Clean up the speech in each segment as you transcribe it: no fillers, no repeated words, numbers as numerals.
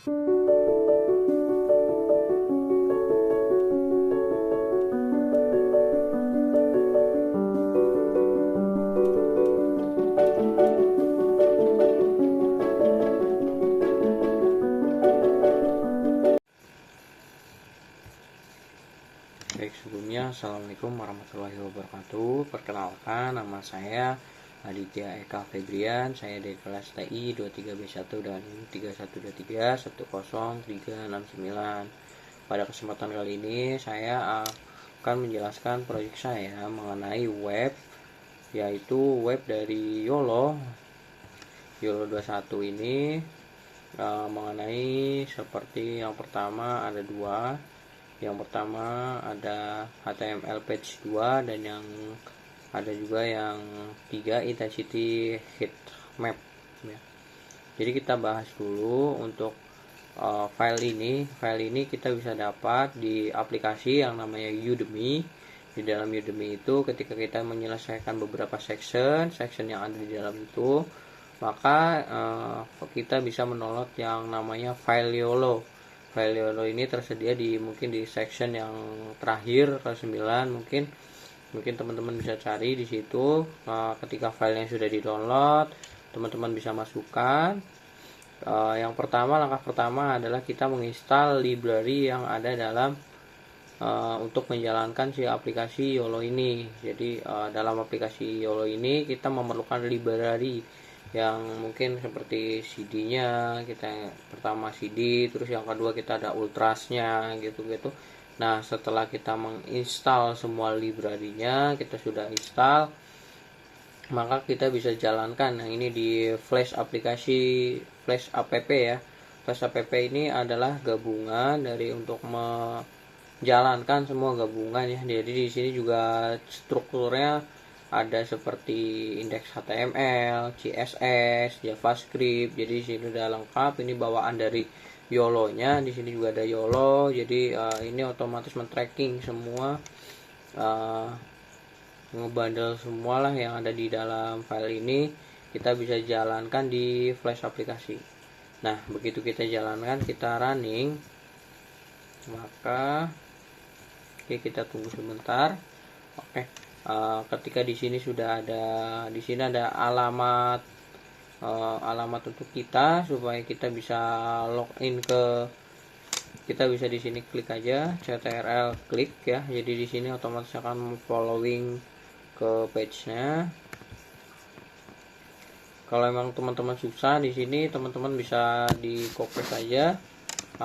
Baik, sebelumnya Assalamualaikum warahmatullahi wabarakatuh. Perkenalkan, nama saya Aditya Eka Febrian. Saya dari kelas TI 23B1 dan 31231039. Pada kesempatan kali ini saya akan menjelaskan proyek saya mengenai web, yaitu web dari YOLO 21 ini, mengenai seperti yang pertama ada dua. Yang pertama ada HTML page 2 dan yang ada juga yang 3 intensity heat map ya. Jadi kita bahas dulu untuk file ini. File ini kita bisa dapat di aplikasi yang namanya Udemy. Di dalam Udemy itu ketika kita menyelesaikan beberapa section yang ada di dalam itu, maka kita bisa mendownload yang namanya file YOLO. File YOLO ini tersedia mungkin di section yang terakhir ke-9, mungkin teman-teman bisa cari di situ. Ketika filenya sudah di-download, teman-teman bisa masukkan. Langkah pertama adalah kita menginstal library yang ada dalam untuk menjalankan si aplikasi YOLO ini. Jadi dalam aplikasi YOLO ini kita memerlukan library yang mungkin seperti CD-nya, kita pertama CD, terus yang kedua kita ada ultrasnya gitu-gitu. Nah, setelah kita menginstal semua library-nya, kita sudah install, maka kita bisa jalankan. Nah, ini di Flash aplikasi Flash app ya. Flash app ini adalah gabungan dari untuk menjalankan semua gabungan ya. Jadi di sini juga strukturnya ada seperti indeks HTML, CSS, JavaScript. Jadi di sini udah lengkap. Ini bawaan dari YOLO-nya. Di sini juga ada YOLO. Jadi ini otomatis men-tracking semua, ngebundle semua lah yang ada di dalam file ini. Kita bisa jalankan di Flash aplikasi. Nah, begitu kita jalankan, kita running, maka kita tunggu sebentar. Ketika di sini sudah ada, di sini ada alamat untuk kita supaya kita bisa login kita bisa di sini klik aja CTRL klik ya. Jadi di sini otomatis akan following ke page-nya. Kalau memang teman-teman susah di sini, teman-teman bisa di copy saja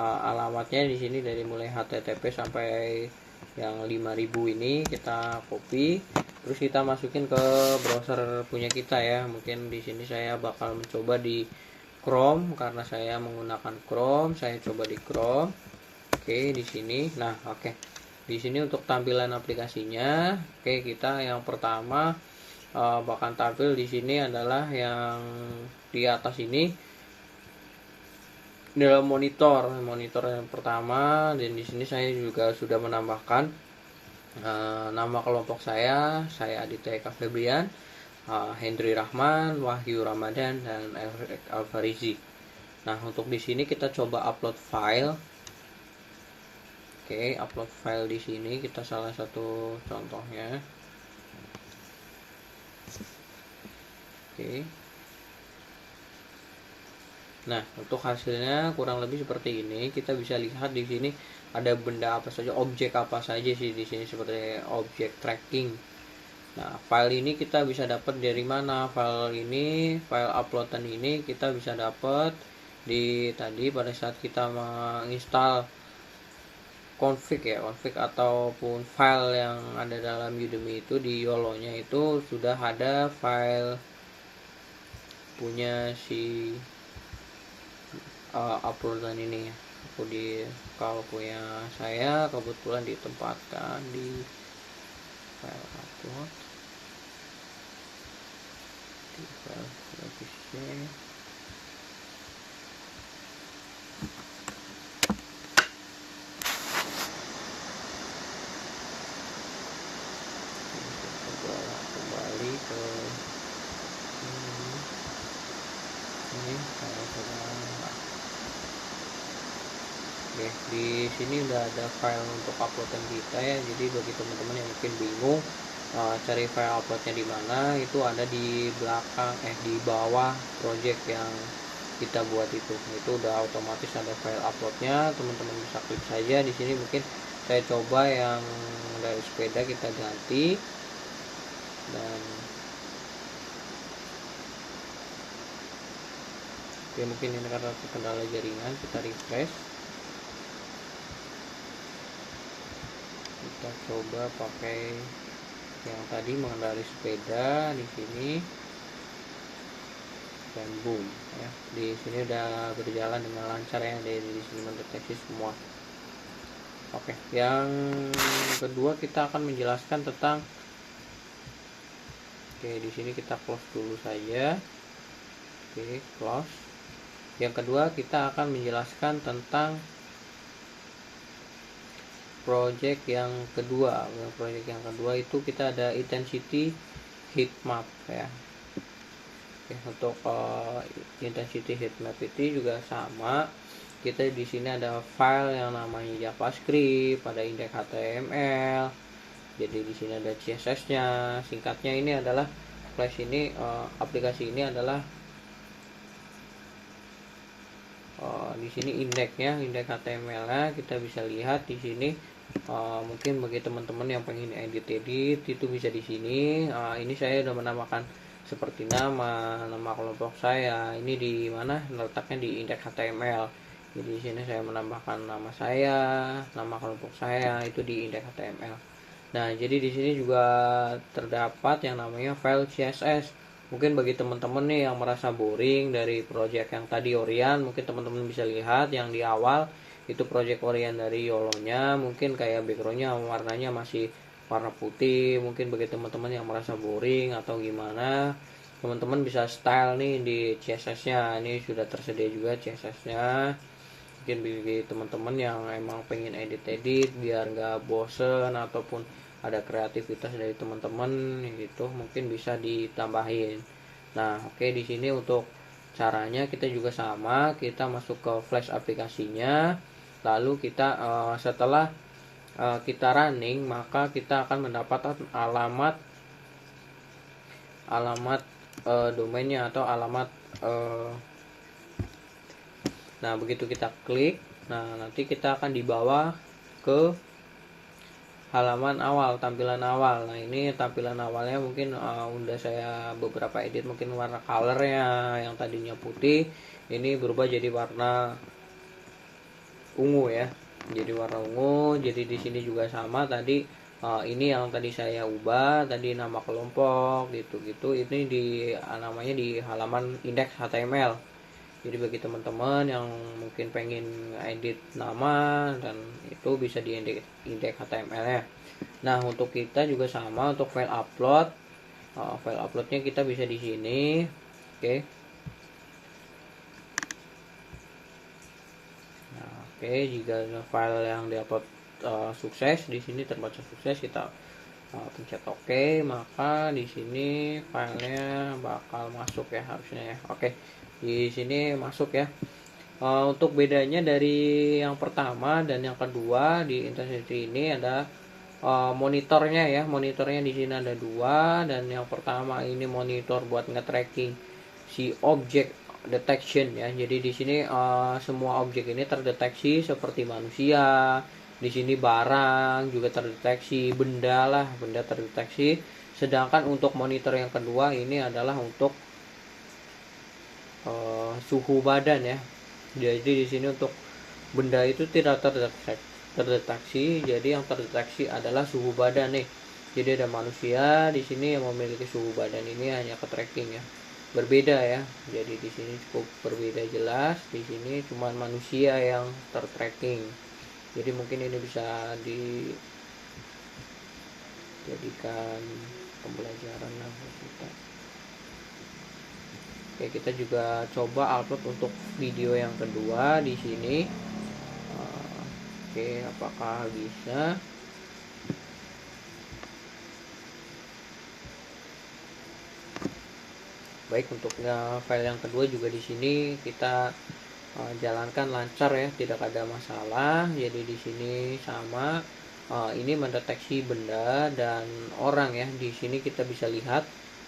alamatnya di sini dari mulai HTTP sampai yang 5000 ini kita copy, terus kita masukin ke browser punya kita ya. Mungkin di sini saya bakal mencoba di Chrome karena saya menggunakan Chrome. Saya coba di Chrome. Di sini. Nah, di sini untuk tampilan aplikasinya, kita yang pertama bakal tampil di sini adalah yang di atas ini dalam monitor yang pertama. Dan di sini saya juga sudah menambahkan nama kelompok saya Aditya Eka Febrian, Hendry Rahman, Wahyu Ramadan, dan Alfarizi. Nah, untuk di sini kita coba upload file. Upload file di sini kita salah satu contohnya. Nah, untuk hasilnya kurang lebih seperti ini. Kita bisa lihat di sini ada benda apa saja, objek apa saja sih di sini, seperti objek tracking. Nah, file ini kita bisa dapat dari mana? File uploadan ini kita bisa dapat tadi pada saat kita menginstal config ataupun file yang ada dalam Udemy itu. Di YOLO-nya itu sudah ada file punya si uploadan ini ya. Kalau punya saya kebetulan ditempatkan di file upload, di file grafisnya. Kembali ke ini saya coba Oke, di sini udah ada file untuk uploadan kita ya. Jadi bagi teman-teman yang mungkin bingung cari file uploadnya di mana, itu ada di belakang di bawah project yang kita buat itu udah otomatis ada file uploadnya. Teman-teman bisa klik saja di sini. Mungkin saya coba yang dari sepeda kita ganti, dan ya mungkin ini karena kendala jaringan, kita refresh. Kita coba pakai yang tadi mengendarai sepeda di sini, dan boom ya, di sini udah berjalan dengan lancar ya, di sini mendeteksi semua. Oke, yang kedua kita akan menjelaskan tentang di sini kita close dulu saja. Oke, close. Yang kedua kita akan menjelaskan tentang project yang kedua. Project yang kedua itu kita ada intensity heat map ya. Oke, untuk intensity heat map itu juga sama. Kita di sini ada file yang namanya JavaScript, ada index HTML. Jadi di sini ada CSS-nya. Singkatnya ini adalah Flash ini, aplikasi ini adalah di sini indeksnya, indeks HTML-nya kita bisa lihat di sini. Mungkin bagi teman-teman yang pengen edit itu bisa di sini. Ini saya udah menambahkan seperti nama kelompok saya. Ini di mana letaknya, di indeks HTML. Jadi di sini saya menambahkan nama saya, nama kelompok saya itu di indeks HTML. Nah, jadi di sini juga terdapat yang namanya file CSS. Mungkin bagi teman-teman nih yang merasa boring dari project yang tadi Orion, mungkin teman-teman bisa lihat yang di awal itu project Orion dari YOLO-nya, mungkin kayak backgroundnya warnanya masih warna putih. Mungkin bagi teman-teman yang merasa boring atau gimana, teman-teman bisa style nih di CSS-nya. Ini sudah tersedia juga CSS-nya. Mungkin bagi teman-teman yang emang pengen edit-edit biar nggak bosen ataupun ada kreativitas dari teman-teman gitu, mungkin bisa ditambahin. Nah, oke, di sini untuk caranya kita juga sama. Kita masuk ke Flash aplikasinya, lalu kita setelah kita running, maka kita akan mendapatkan alamat domainnya atau alamat. Nah, begitu kita klik, nah nanti kita akan dibawa ke halaman awal, tampilan awal. Nah, ini tampilan awalnya mungkin udah saya beberapa edit, mungkin warna colornya yang tadinya putih ini berubah jadi warna ungu ya. Jadi warna ungu. Jadi di sini juga sama tadi, ini yang tadi saya ubah, tadi nama kelompok gitu-gitu. Ini namanya di halaman indeks HTML. Jadi bagi teman-teman yang mungkin pengen edit nama dan itu bisa di indeks HTML ya. Nah, untuk kita juga sama untuk file upload. File uploadnya kita bisa di sini. Oke. Nah, oke, jika file yang diupload sukses, di sini terbaca sukses, kita pencet OK, maka di sini filenya bakal masuk ya harusnya ya. Oke, di sini masuk ya. Untuk bedanya dari yang pertama dan yang kedua, di intensity ini ada monitornya ya. Monitornya di sini ada dua, dan yang pertama ini monitor buat nge-tracking si object detection ya. Jadi di sini semua objek ini terdeteksi seperti manusia. Di sini barang juga terdeteksi, benda terdeteksi. Sedangkan untuk monitor yang kedua ini adalah untuk suhu badan ya. Jadi di sini untuk benda itu tidak terdeteksi. Jadi yang terdeteksi adalah suhu badan nih. Jadi ada manusia di sini yang memiliki suhu badan ini hanya ke tracking ya. Berbeda ya. Jadi di sini cukup berbeda jelas. Di sini cuma manusia yang tertracking. Jadi mungkin ini bisa dijadikan pembelajaran lah kita. Oke, kita juga coba upload untuk video yang kedua di sini. Oke, apakah bisa? Baik, untuk file yang kedua juga di sini kita jalankan lancar ya, tidak ada masalah. Jadi di sini sama, ini mendeteksi benda dan orang ya. Di sini kita bisa lihat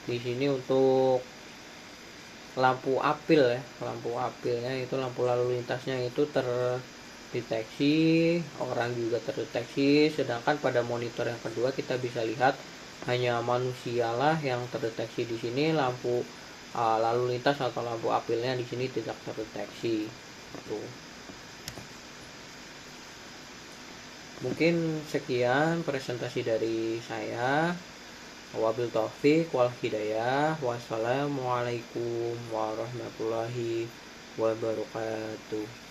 di sini untuk lampu apil ya, lampu apilnya itu, lampu lalu lintasnya itu terdeteksi, orang juga terdeteksi. Sedangkan pada monitor yang kedua kita bisa lihat hanya manusialah yang terdeteksi. Di sini lampu lalu lintas atau lampu apilnya di sini tidak terdeteksi. Tuh. Mungkin sekian presentasi dari saya. Wabil taufik wal hidayah. Wassalamualaikum warahmatullahi wabarakatuh.